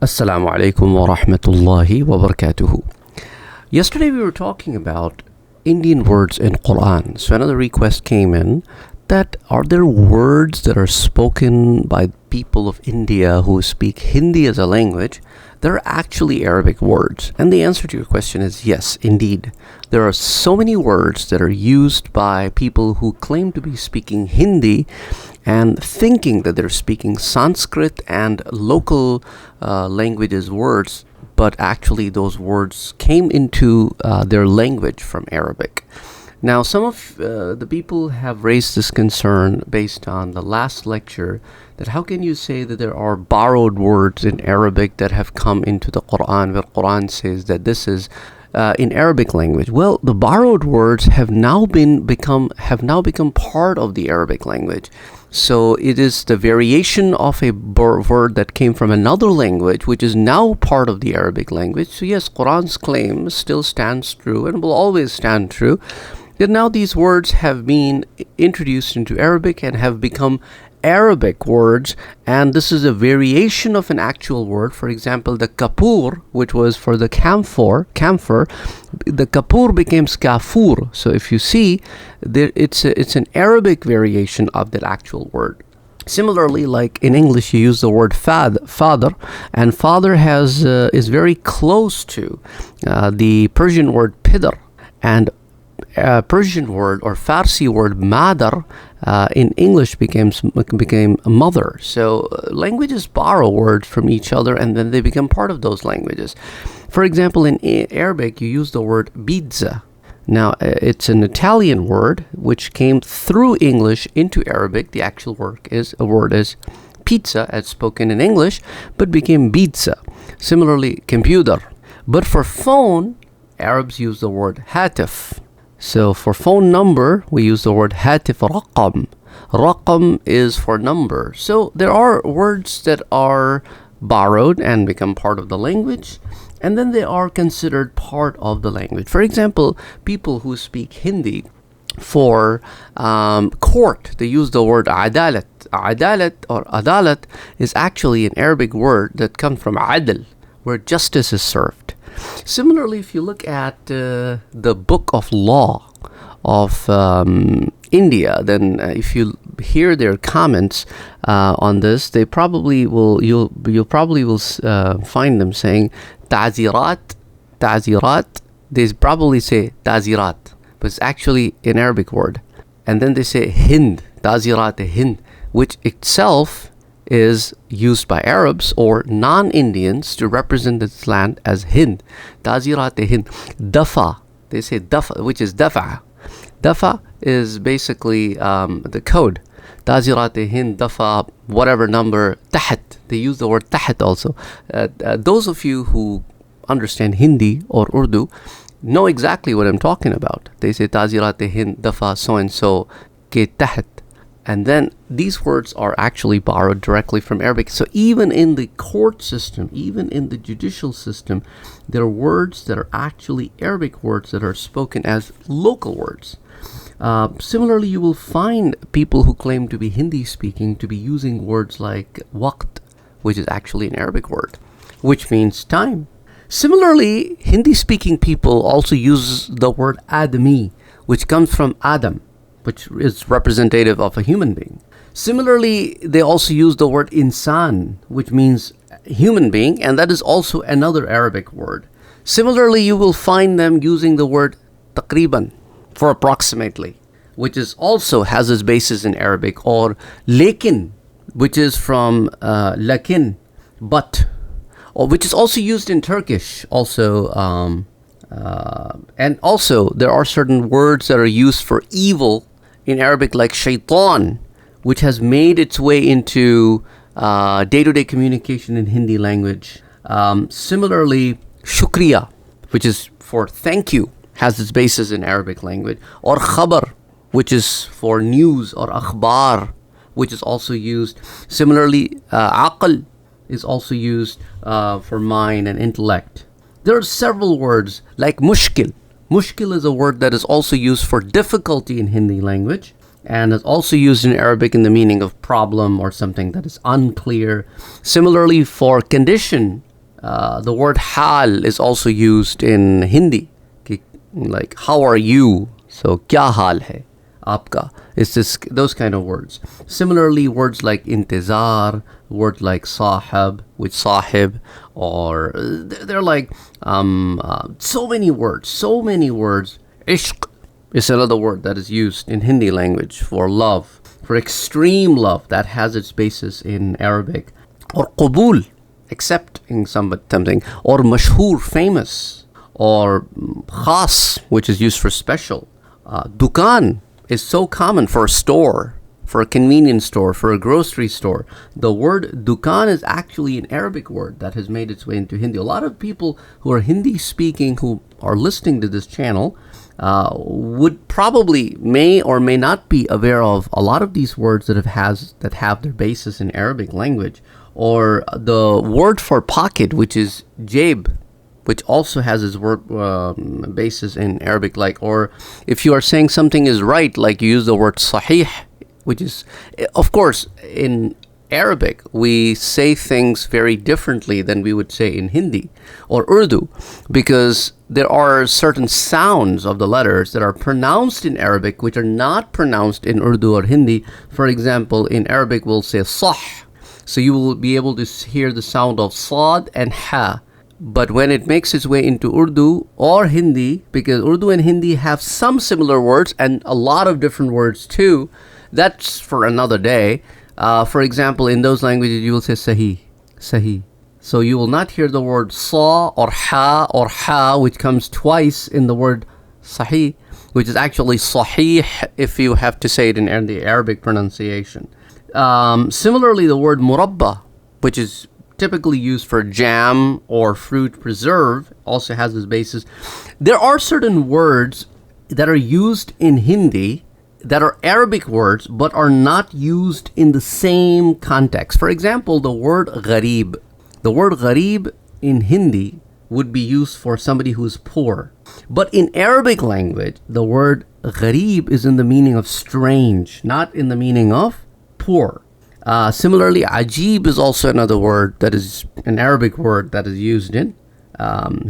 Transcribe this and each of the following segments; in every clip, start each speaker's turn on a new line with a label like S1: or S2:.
S1: Assalamu alaikum wa rahmatullahi wa barakatuhu. Yesterday we were talking about Indian words in Quran. So another request came in that are there words that are spoken by people of India who speak Hindi as a language that are actually Arabic words? And the answer to your question is yes, indeed. There are so many words that are used by people who claim to be speaking Hindi and thinking that they're speaking Sanskrit and local languages words, but actually those words came into their language from Arabic. Now, some of the people have raised this concern based on the last lecture that how can you say that there are borrowed words in Arabic that have come into the Quran, where Quran says that this is in Arabic language? Well, the borrowed words have now become part of the Arabic language. So it is the variation of a word that came from another language, which is now part of the Arabic language. So yes, Quran's claim still stands true and will always stand true, that now these words have been introduced into Arabic and have become Arabic words, and this is a variation of an actual word. For example, the kapur, which was for the camphor, the kapur became skafur. So if you see, it's an Arabic variation of that actual word. Similarly, like in English, you use the word father, and father is very close to the Persian word pidar, and Persian word or Farsi word madar in English became mother. So languages borrow words from each other and then they become part of those languages. For example, in Arabic, you use the word pizza. Now, it's an Italian word which came through English into Arabic. The actual word is pizza as spoken in English, but became pizza. Similarly, computer. But for phone, Arabs use the word hatif. So for phone number, we use the word hatif raqam. Raqam is for number. So there are words that are borrowed and become part of the language, and then they are considered part of the language. For example, people who speak Hindi for court, they use the word adalat. Adalat or adalat is actually an Arabic word that comes from adl, where justice is served. Similarly, if you look at the book of law of India, then if you hear their comments on this, they probably will you'll probably will find them saying ta'zirat. They probably say ta'zirat, but it's actually an Arabic word. And then they say Hind, ta'zirat Hind, which itself is used by Arabs or non-Indians to represent this land as Hind. Tazirat Hind. Dafa. They say dafa, which is dafa. Dafa is basically the code. Tazirat Hind, dafa, whatever number, tahat. They use the word tahat also. Those of you who understand Hindi or Urdu know exactly what I'm talking about. They say Tazirat Hind, dafa, so-and-so, ke tahat. And then these words are actually borrowed directly from Arabic. So even in the court system, even in the judicial system, there are words that are actually Arabic words that are spoken as local words. Similarly, you will find people who claim to be Hindi speaking to be using words like waqt, which is actually an Arabic word, which means time. Similarly, Hindi speaking people also use the word adami, which comes from Adam, which is representative of a human being. Similarly, they also use the word insan, which means human being, and that is also another Arabic word. Similarly, you will find them using the word taqriban for approximately, which is also has its basis in Arabic, or lekin, which is from lakin, but, or which is also used in Turkish, also. And also, there are certain words that are used for evil in Arabic, like shaitan, which has made its way into day-to-day communication in Hindi language. Similarly, shukriya, which is for thank you, has its basis in Arabic language. Or khabar, which is for news, or akhbar, which is also used. Similarly, aql is also used for mind and intellect. There are several words like mushkil. Mushkil is a word that is also used for difficulty in Hindi language and is also used in Arabic in the meaning of problem or something that is unclear. Similarly, for condition, The word hal is also used in Hindi. Like, how are you? So, kya hal hai aapka? It's those kind of words. Similarly, words like intizar, words like sahib, with sahib, or they're like so many words. Ishq is another word that is used in Hindi language for love, for extreme love, that has its basis in Arabic. Or qabul, accepting something, or mashhoor, famous, or khas, which is used for special. Dukan is so common for a store, for a convenience store, for a grocery store. The word dukan is actually an Arabic word that has made its way into Hindi. A lot of people who are Hindi speaking, who are listening to this channel, would probably may or may not be aware of a lot of these words that have their basis in Arabic language. Or the word for pocket, which is jayb, which also has its word basis in Arabic. Like, or if you are saying something is right, like you use the word sahih, which is, of course, in Arabic, we say things very differently than we would say in Hindi or Urdu, because there are certain sounds of the letters that are pronounced in Arabic which are not pronounced in Urdu or Hindi. For example, in Arabic, we'll say sah. So you will be able to hear the sound of Saad and ha. But when it makes its way into Urdu or Hindi, because Urdu and Hindi have some similar words and a lot of different words too, that's for another day. For example, in those languages, you will say sahi. So you will not hear the word sa or ha, which comes twice in the word sahih, which is actually sahih if you have to say it in the Arabic pronunciation. Similarly, the word murabba, which is typically used for jam or fruit preserve, also has this basis. There are certain words that are used in Hindi that are Arabic words but are not used in the same context. For example, the word gharib. The word gharib in Hindi would be used for somebody who is poor. But in Arabic language, the word gharib is in the meaning of strange, not in the meaning of poor. Similarly, ajib is also another word that is an Arabic word that is used in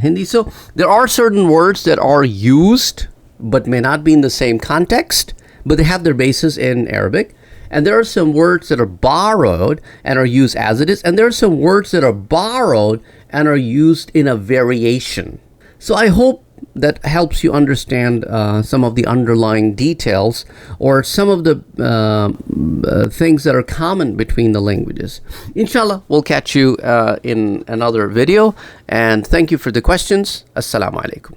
S1: Hindi. So there are certain words that are used but may not be in the same context, but they have their basis in Arabic. And there are some words that are borrowed and are used as it is. And there are some words that are borrowed and are used in a variation. So I hope that helps you understand some of the underlying details or some of the things that are common between the languages. Inshallah, we'll catch you in another video. And thank you for the questions. Assalamu alaikum.